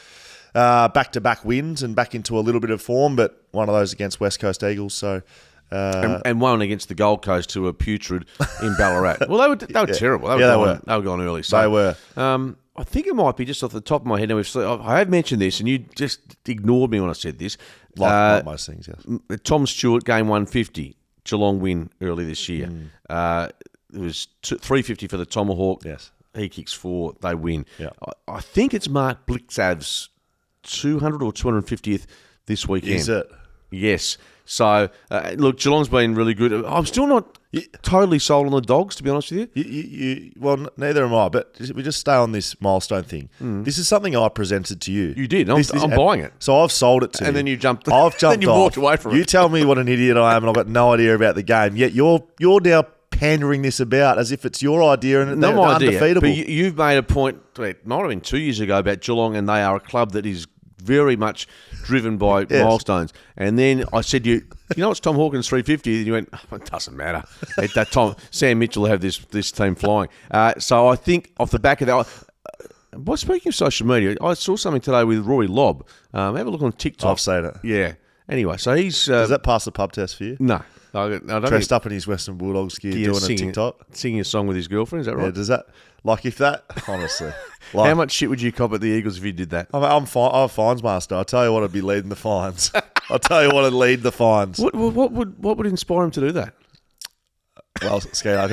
back-to-back wins and back into a little bit of form, but one of those against West Coast Eagles, so... and one against the Gold Coast, who were putrid in Ballarat. Well, they were terrible. They were gone early. So, they were. I think it might be just off the top of my head. Now, I have mentioned this, and you just ignored me when I said this. Like most things, yes. Tom Stewart, game 150, Geelong win early this year. It was 350 for the Tomahawk. Yes. He kicks 4, they win. Yeah. I think it's Mark Blitzav's 200 or 250th this weekend. Is it? Yes. So, look, Geelong's been really good. I'm still not totally sold on the Dogs, to be honest with you. Well, neither am I, but we just stay on this milestone thing. This is something I presented to you. You did. I'm buying it. So I've sold it to you. And then you jumped. I've jumped then you off. walked away from it. You tell me what an idiot I am, and I've got no idea about the game. Yet you're now pandering this about as if it's your idea and they're undefeatable. But you've made a point, it might have been 2 years ago, about Geelong, and they are a club that is very much driven by milestones. And then I said to you, it's Tom Hawkins 350. And you went, it doesn't matter. At that time, Sam Mitchell will have this team flying. So I think off the back of that, speaking of social media, I saw something today with Rory Lobb. Have a look on TikTok. I've seen it. Yeah. Anyway, so he's... Does that pass the pub test for you? No. I don't Dressed up in his Western Bulldogs gear doing a TikTok. Singing a song with his girlfriend, is that right? Yeah, does that... if that... Honestly... How much shit would you cop at the Eagles if you did that? I'm fine. I'm a fines master. I tell you what, I'd be leading the fines. I'll tell you what, I'd lead the fines. What would inspire him to do that? Well, Skate, I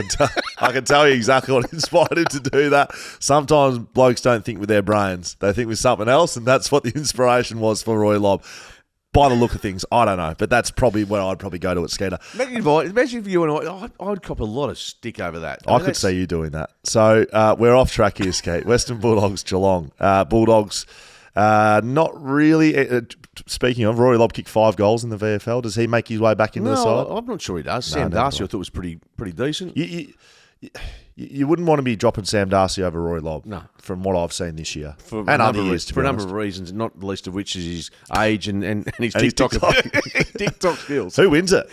can tell you exactly what inspired him to do that. Sometimes blokes don't think with their brains; they think with something else, and that's what the inspiration was for Roy Lobb. By the look of things, I don't know, but that's probably where I'd probably go to at Skeeter. Imagine if you and I'd cop a lot of stick over that. I could see you doing that. So we're off track here, Skate. Western Bulldogs, Geelong. Bulldogs, not really. Speaking of, Rory Lobb kicked 5 goals in the VFL. Does he make his way back into the side? I'm not sure he does. Sam Darcy, I thought was pretty decent. You wouldn't want to be dropping Sam Darcy over Rory Lobb, no, from what I've seen this year, and other years, for a number of reasons, not the least of which is his age and his TikTok TikTok skills. Who wins it?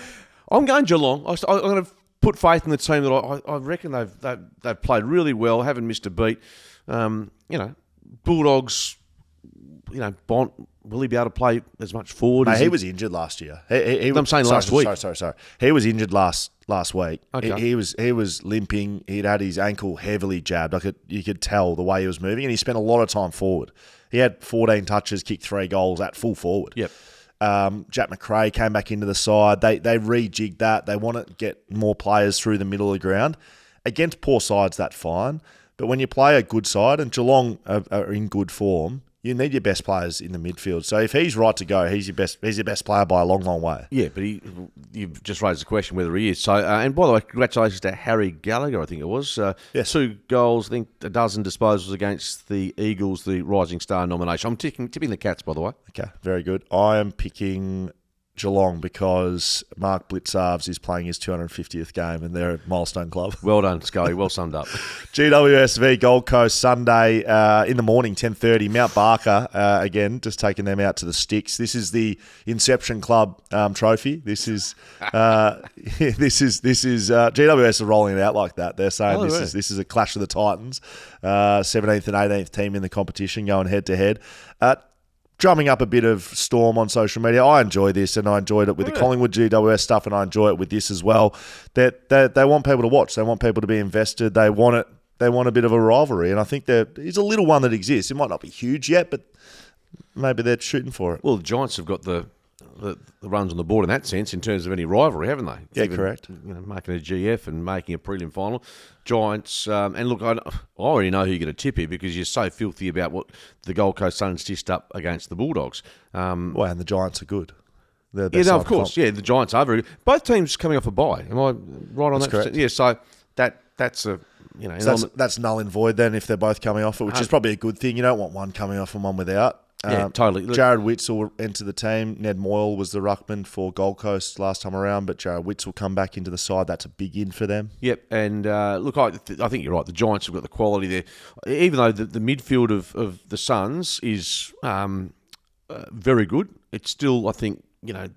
I'm going Geelong. I'm going to put faith in the team that I reckon they've played really well, haven't missed a beat. Bulldogs. Bont, will he be able to play as much forward? He was injured last year. I'm saying last week. Sorry. He was injured last week. Okay. He was limping. He'd had his ankle heavily jabbed. You could tell the way he was moving, and he spent a lot of time forward. He had 14 touches, kicked 3 goals at full forward. Yep. Jack McRae came back into the side. They rejigged that. They want to get more players through the middle of the ground. Against poor sides, that's fine. But when you play a good side, and Geelong are in good form, you need your best players in the midfield. So if he's right to go, he's your best player by a long, long way. Yeah, but you've just raised the question whether he is. So, and by the way, congratulations to Harry Gallagher, I think it was. Yes. 2 goals, I think a dozen disposals against the Eagles, the Rising Star nomination. I'm tipping the Cats, by the way. Okay, very good. I am picking Geelong because Mark Blitzarves is playing his 250th game and they're a milestone club. Well done, Schoey. Well summed up. GWSV Gold Coast Sunday in the morning, 10:30. Mount Barker again, just taking them out to the sticks. This is the Inception Club trophy. This is GWS are rolling it out like that. They're saying this is a clash of the Titans. 17th and 18th team in the competition going head to head. drumming up a bit of storm on social media. I enjoy this, and I enjoyed it with the Collingwood GWS stuff, and I enjoy it with this as well. That they want people to watch. They want people to be invested. They want it. They want a bit of a rivalry, and I think there is a little one that exists. It might not be huge yet, but maybe they're shooting for it. Well, the Giants have got the runs on the board in that sense in terms of any rivalry, haven't they? Yeah, correct. Making a GF and making a prelim final. Giants, and look, I already know who you're going to tip here because you're so filthy about what the Gold Coast Suns dished up against the Bulldogs. Well, and the Giants are good. They're the Yeah, best no, side of course. comp. Yeah, the Giants are very good. Both teams coming off a bye. Am I right on That's that? correct. Yeah, so that's a So that's null and void then if they're both coming off it, which is probably a good thing. You don't want one coming off and one without. Yeah, totally. Look, Jared Witzel will enter the team. Ned Moyle was the ruckman for Gold Coast last time around, but Jared Witzel will come back into the side. That's a big in for them. Yep, and look, I think you're right. The Giants have got the quality there. Even though the midfield of the Suns is very good, it's still, I think,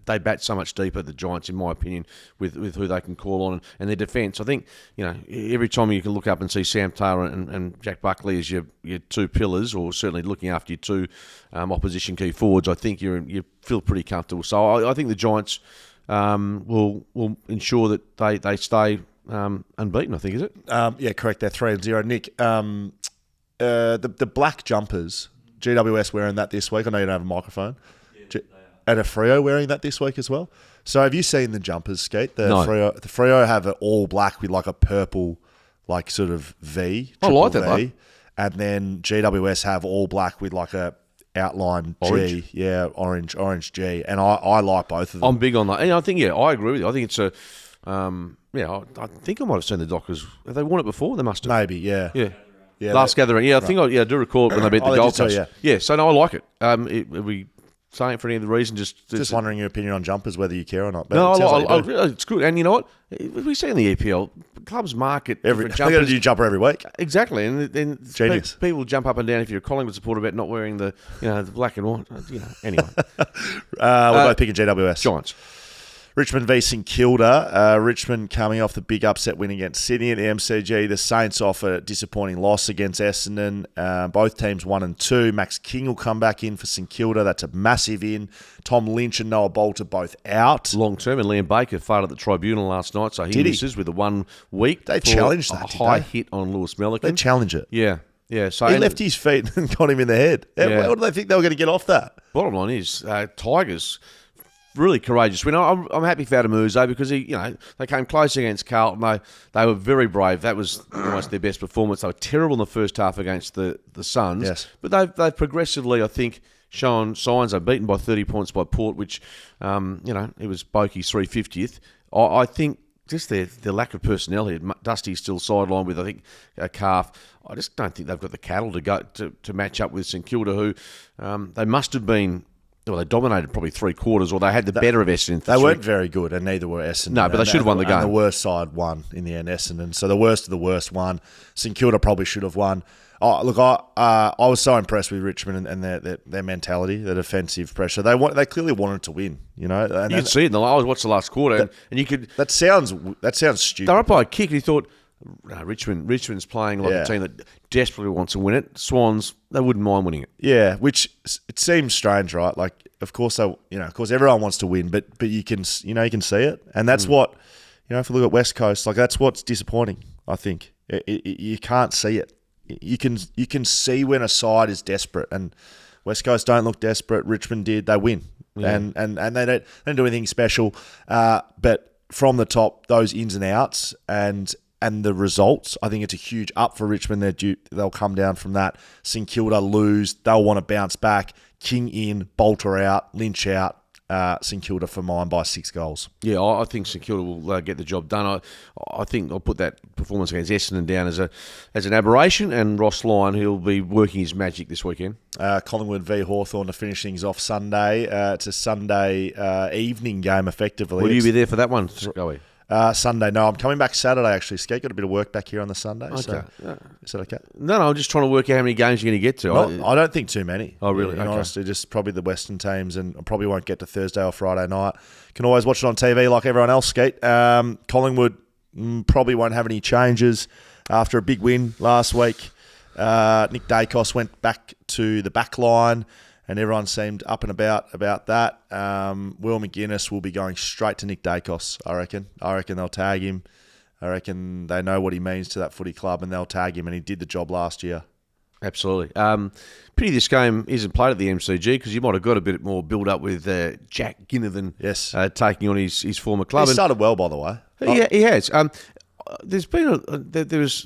they bat so much deeper, the Giants, in my opinion, with who they can call on and their defence. I think, every time you can look up and see Sam Taylor and Jack Buckley as your two pillars, or certainly looking after your two opposition key forwards, I think you feel pretty comfortable. So I think the Giants will ensure that they stay unbeaten, I think, is it? Yeah, correct. They're 3-0. Nick, the black jumpers, GWS wearing that this week. I know you don't have a microphone. And a Freo wearing that this week as well. So have you seen the jumpers, Skeet? No. The Freo have it all black with like a purple, like sort of V. I like that, V. mate. And then GWS have all black with like a outline Orange. G. Yeah, orange G. And I like both of them. I'm big on that. And I think, I agree with you. I think it's a, I think I might have seen the Dockers. Have they worn it before? They must have. Maybe, yeah. Yeah. Last gathering. Yeah, I think I do recall it when they beat the they Gold did too, Coast. Yeah, so no, I like it. Are we saying it for any other reason? Just wondering your opinion on jumpers, whether you care or not. But No, it sounds like you do. it's good. And you know what? We see in the EPL, clubs market They different got to jumpers. do jumper every week. Exactly, and then Genius. people jump up and down if you're a Collingwood supporter about not wearing the the black and white. Anyway, We're both picking GWS. Giants. Richmond v St Kilda. Richmond coming off the big upset win against Sydney at the MCG. The Saints off a disappointing loss against Essendon. Both teams 1 and 2. Max King will come back in for St Kilda. That's a massive in. Tom Lynch and Noah Bolter both out. Long term, and Liam Baker failed at the tribunal last night, so he misses with a 1 week. They for challenged a that, did high they? hit on Lewis Melican. They challenge it. Yeah. So He left his feet and got him in the head. Yeah. What do they think they were going to get off that? Bottom line is, Tigers, really courageous win. I'm happy for Adamuzo because they came close against Carlton. They were very brave. That was almost their best performance. They were terrible in the first half against the Suns. Yes. But they've progressively, I think, shown signs. They're beaten by 30 points by Port, which it was Bokey's 350th. I think just their lack of personnel here. Dusty's still sidelined with, I think, a calf. I just don't think they've got the cattle to go to match up with St Kilda, who they must have been. Well, they dominated probably 3/4, or they had the better of Essendon. They weren't very good, and neither were Essendon. No, but they should have won the game. And the worst side won in the end, Essendon. So the worst of the worst won. St Kilda probably should have won. Oh, look, I was so impressed with Richmond and their mentality, their defensive pressure. They clearly wanted to win. And you could see it. I watched the last quarter, and you could. That sounds stupid. They're up by a kick, and you thought, no, Richmond's playing like a team that desperately wants to win it. Swans, they wouldn't mind winning it. Yeah, which it seems strange, right? Like, of course everyone wants to win, but you can see it, and that's what if you look at West Coast, like that's what's disappointing. I think you can't see it. You can see when a side is desperate, and West Coast don't look desperate. Richmond did; they win, and they don't do anything special. But from the top, those ins and outs and the results, I think it's a huge up for Richmond. They'll come down from that. St Kilda lose. They'll want to bounce back. King in, Bolter out, Lynch out. St Kilda for mine by 6 goals. Yeah, I think St Kilda will get the job done. I think I'll put that performance against Essendon down as an aberration, and Ross Lyon, he'll be working his magic this weekend. Collingwood v Hawthorn to finish things off Sunday. It's a Sunday evening game, effectively. Will you be there for that one, Schoey? Sunday. No, I'm coming back Saturday, actually. Skate got a bit of work back here on the Sunday. Okay. So, is that okay? No, I'm just trying to work out how many games you're going to get to. I don't think too many. Oh, really? Okay. Honestly, just probably the Western teams, and I probably won't get to Thursday or Friday night. Can always watch it on TV like everyone else, Skate. Collingwood probably won't have any changes after a big win last week. Nick Dacos went back to the back line. and everyone seemed up and about that. Will McGuinness will be going straight to Nick Dacos, I reckon. I reckon they'll tag him. I reckon they know what he means to that footy club, and they'll tag him, and he did the job last year. Absolutely. Pity this game isn't played at the MCG, because you might have got a bit more build-up with Jack Ginnivan taking on his former club. He started well, by the way. He has. There's been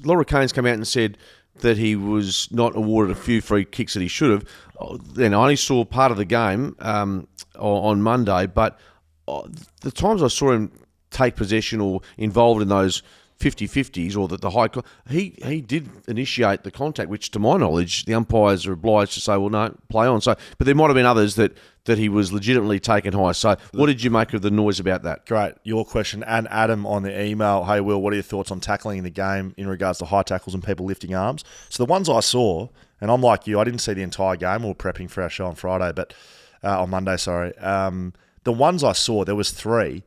Laura Kane's come out and said that he was not awarded a few free kicks that he should have. Then I only saw part of the game on Monday, but the times I saw him take possession or involved in those 50-50s or the high... He did initiate the contact, which to my knowledge, the umpires are obliged to say, well, no, play on. So, but there might have been others that he was legitimately taken high. So what did you make of the noise about that? Great. Your question. And Adam on the email, hey, Will, what are your thoughts on tackling in the game in regards to high tackles and people lifting arms? So the ones I saw, and I'm like you, I didn't see the entire game. We were prepping for our show on Friday, but on Monday, sorry. The ones I saw, there was 3.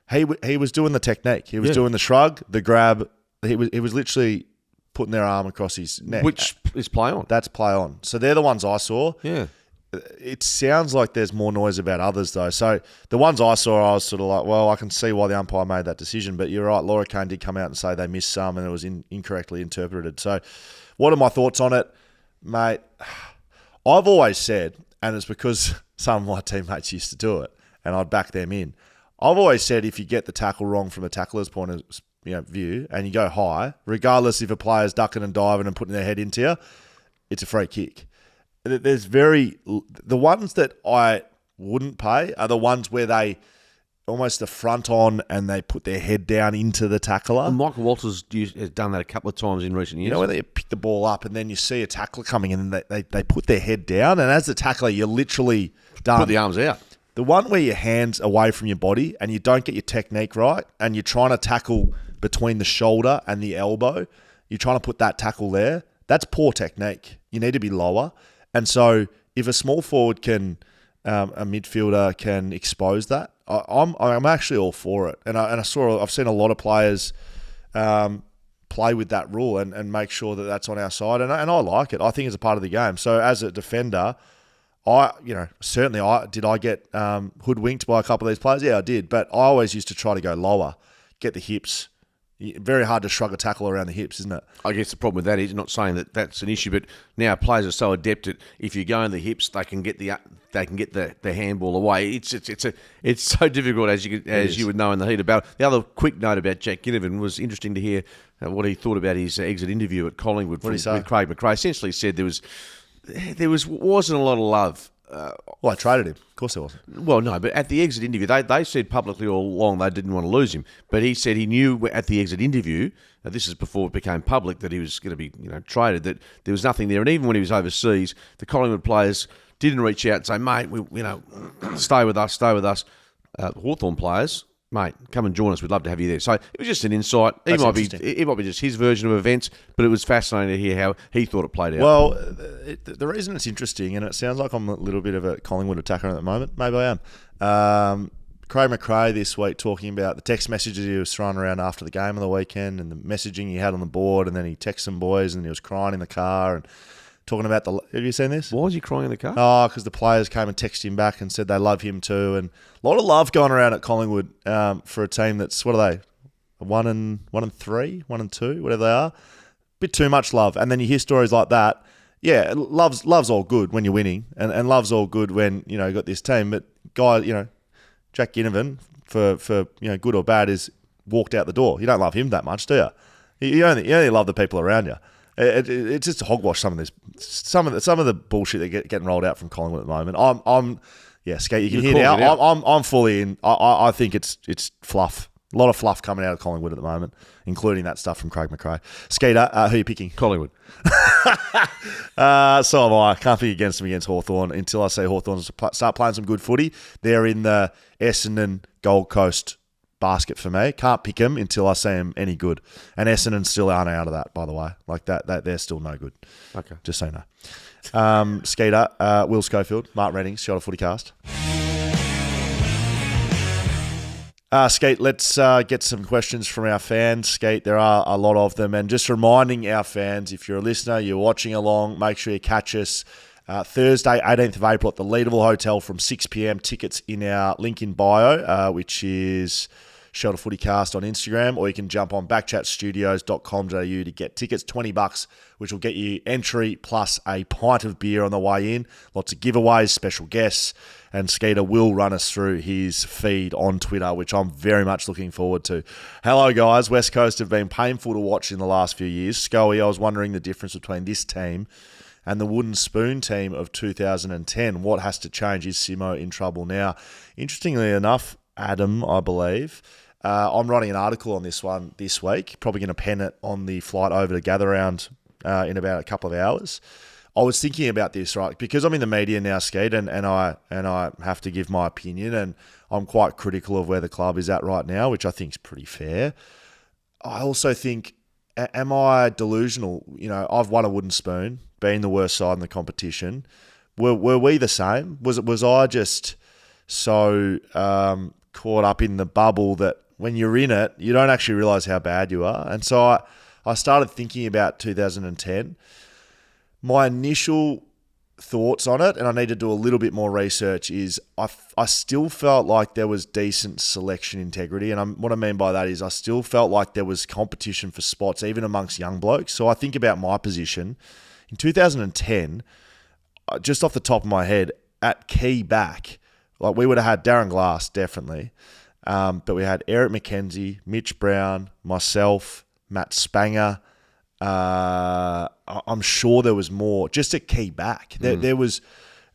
He was doing the technique. He was doing the shrug, the grab. He was literally putting their arm across his neck. Which is play on. That's play on. So they're the ones I saw. Yeah. It sounds like there's more noise about others, though. So the ones I saw, I was sort of like, well, I can see why the umpire made that decision. But you're right, Laura Kane did come out and say they missed some and it was incorrectly interpreted. So what are my thoughts on it? Mate, I've always said, and it's because some of my teammates used to do it, and I'd back them in. I've always said if you get the tackle wrong from a tackler's point of view and you go high, regardless if a player's ducking and diving and putting their head into you, it's a free kick. The ones that I wouldn't pay are the ones where they almost the front on and they put their head down into the tackler. And Michael Walters has done that a couple of times in recent years. You know, where they pick the ball up and then you see a tackler coming in and they put their head down, and as the tackler, you're literally done. Put the arms out. The one where your hand's away from your body and you don't get your technique right and you're trying to tackle between the shoulder and the elbow, you're trying to put that tackle there, that's poor technique. You need to be lower. And so if a small forward can, a midfielder can expose that, I'm actually all for it. And I've seen a lot of players play with that rule and make sure that that's on our side. And I like it. I think it's a part of the game. So as a defender, I get hoodwinked by a couple of these players? Yeah, I did. But I always used to try to go lower, get the hips. Very hard to shrug a tackle around the hips, isn't it? I guess the problem with that is, not saying that that's an issue, but now players are so adept at if you go in the hips, they can get the handball away. It's so difficult as you would know in the heat of battle. The other quick note about Jack Ginnivan was interesting to hear what he thought about his exit interview at Collingwood with Craig McRae. Essentially said there wasn't a lot of love. Well, I traded him. Of course there wasn't. Well, no, but at the exit interview, they said publicly all along they didn't want to lose him. But he said he knew at the exit interview, this is before it became public, that he was going to be traded, that there was nothing there. And even when he was overseas, the Collingwood players didn't reach out and say, mate, stay with us. Hawthorn players, mate, come and join us. We'd love to have you there. So it was just an insight. It might be just his version of events, but it was fascinating to hear how he thought it played out. Well, the reason it's interesting, and it sounds like I'm a little bit of a Collingwood attacker at the moment. Maybe I am. Craig McRae this week talking about the text messages he was throwing around after the game of the weekend and the messaging he had on the board, and then he texted some boys and he was crying in the car and talking about have you seen this? Why was he crying in the car? Oh, because the players came and texted him back and said they love him too, and a lot of love going around at Collingwood for a team that's, what are they, 1-3, 1-2, whatever they are. Bit too much love, and then you hear stories like that. Yeah, love's all good when you're winning, and love's all good when you got this team. But Jack Ginnivan, for good or bad, is walked out the door. You don't love him that much, do you? You only love the people around you. It's just hogwash. Some of the bullshit that getting rolled out from Collingwood at the moment. Skate. You can hear now. I'm fully in. I think it's fluff. A lot of fluff coming out of Collingwood at the moment, including that stuff from Craig McRae. Skeeter, who are you picking? Collingwood. So am I. Can't pick against them against Hawthorn until I see Hawthorn start playing some good footy. They're in the Essendon Gold Coast basket for me. Can't pick them until I see them any good. And Essendon still aren't out of that, by the way. Like that they're still no good. Okay. Just so you know. Skeeter, Will Schofield, Mark Reddings, shot of FootyCast. Skate, let's get some questions from our fans. Skate, there are a lot of them. And just reminding our fans, if you're a listener, you're watching along, make sure you catch us Thursday, 18th of April at the Leederville Hotel from 6 p.m. Tickets in our link in bio, which is Shelter FootyCast on Instagram, or you can jump on backchatstudios.com.au to get tickets. $20, which will get you entry plus a pint of beer on the way in. Lots of giveaways, special guests, and Skeeter will run us through his feed on Twitter, which I'm very much looking forward to. Hello, guys. West Coast have been painful to watch in the last few years. Schoey, I was wondering the difference between this team and the Wooden Spoon team of 2010. What has to change? Is Simo in trouble now? Interestingly enough, Adam, I believe, I'm writing an article on this one this week. Probably going to pen it on the flight over to Gather Round in about a couple of hours. I was thinking about this, right, because I'm in the media now, Skeet, and I have to give my opinion, and I'm quite critical of where the club is at right now, which I think is pretty fair. I also think, am I delusional? You know, I've won a Wooden Spoon, being the worst side in the competition. Were we the same? Was I just so caught up in the bubble that when you're in it, you don't actually realise how bad you are? And so I started thinking about 2010. My initial thoughts on it, and I need to do a little bit more research, is I still felt like there was decent selection integrity. And what I mean by that is I still felt like there was competition for spots, even amongst young blokes. So I think about my position. In 2010, just off the top of my head, at key back, like we would have had Darren Glass, definitely. But we had Eric McKenzie, Mitch Brown, myself, Matt Spanger. I'm sure there was more. Just at key back. There was...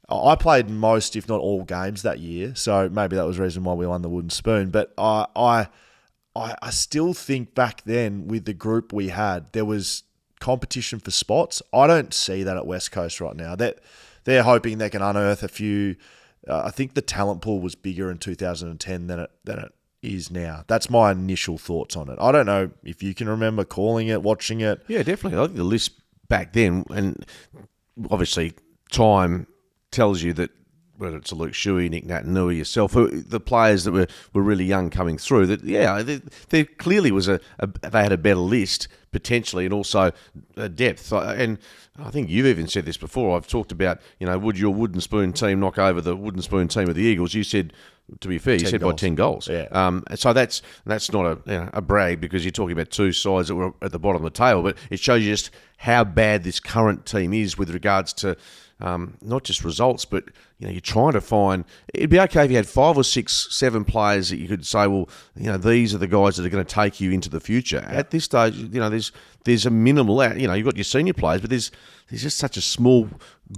I played most, if not all, games that year. So maybe that was the reason why we won the Wooden Spoon. But I still think back then with the group we had, there was competition for spots. I don't see that at West Coast right now. They're hoping they can unearth a few... I think the talent pool was bigger in 2010 than it is now. That's my initial thoughts on it. I don't know if you can remember calling it, watching it. Yeah, definitely. I think the list back then, and obviously time tells you that whether it's a Luke Schoey, Nick Natanui, yourself, the players that were really young coming through, that there clearly was they had a better list potentially, and also depth. And I think you've even said this before. I've talked about, would your Wooden Spoon team knock over the Wooden Spoon team of the Eagles? You said, to be fair, you said goals. By 10 goals. Yeah. So that's not a brag, because you're talking about two sides that were at the bottom of the table, but it shows you just how bad this current team is with regards to not just results, but you're trying to find. It'd be okay if you had 5 or 6, 7 players that you could say, well, these are the guys that are going to take you into the future. Yeah. At this stage, there's a minimal. You've got your senior players, but there's just such a small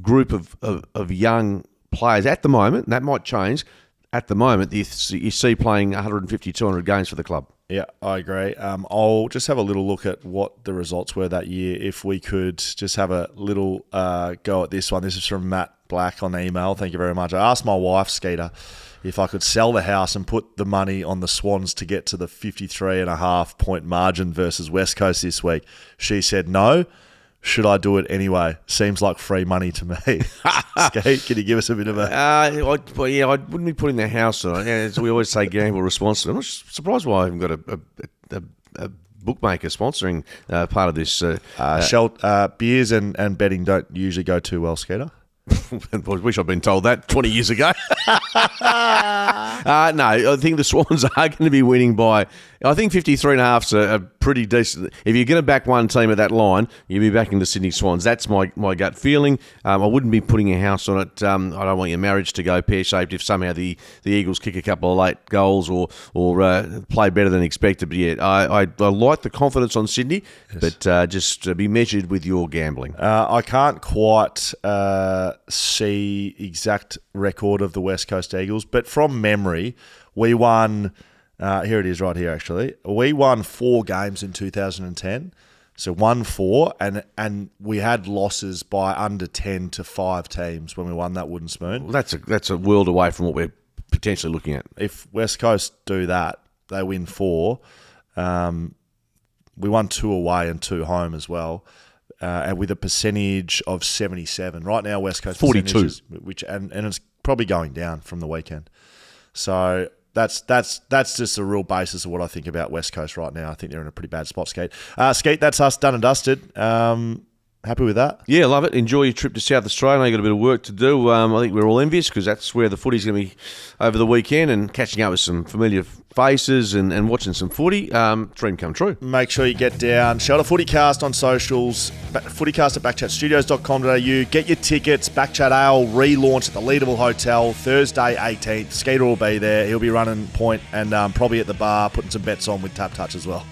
group of young players at the moment. And that might change. At the moment, you see playing 150, 200 games for the club. Yeah, I agree. I'll just have a little look at what the results were that year. If we could just have a little go at this one. This is from Matt Black on email. Thank you very much. I asked my wife, Skeeter, if I could sell the house and put the money on the Swans to get to the 53.5 point margin versus West Coast this week. She said no. Should I do it anyway? Seems like free money to me. Skeet, can you give us a bit of a... I wouldn't be putting the house on it. As we always say, gamble responsibly. I'm not surprised why I haven't got a bookmaker sponsoring part of this. Beers and betting don't usually go too well, Skeeter. I wish I'd been told that 20 years ago. No, I think the Swans are going to be winning by... I think 53.5's a pretty decent... If you're going to back one team at that line, you'll be backing the Sydney Swans. That's my gut feeling. I wouldn't be putting a house on it. I don't want your marriage to go pear-shaped if somehow the Eagles kick a couple of late goals or play better than expected. But yeah, I like the confidence on Sydney, yes. But just be measured with your gambling. I can't quite see exact record of the West Coast Eagles, but from memory, we won... here it is right here, actually. We won 4 games in 2010. So 1-4, and we had losses by under 10 to 5 teams when we won that Wooden Spoon. Well, that's a world away from what we're potentially looking at. If West Coast do that, they win 4. We won 2 away and 2 home as well, and with a percentage of 77. Right now, West Coast 42, and it's probably going down from the weekend. So... That's just a real basis of what I think about West Coast right now. I think they're in a pretty bad spot, Skeet. Skeet, that's us done and dusted. Happy with that? Yeah, love it. Enjoy your trip to South Australia. I know you've got a bit of work to do. I think we're all envious because that's where the footy's going to be over the weekend, and catching up with some familiar faces and watching some footy. Dream come true. Make sure you get down. Shout out FootyCast on socials. FootyCast at backchatstudios.com.au. Get your tickets. BackChat Ale relaunch at the Leadable Hotel Thursday 18th. Skeeter will be there. He'll be running point and probably at the bar, putting some bets on with Tap Touch as well.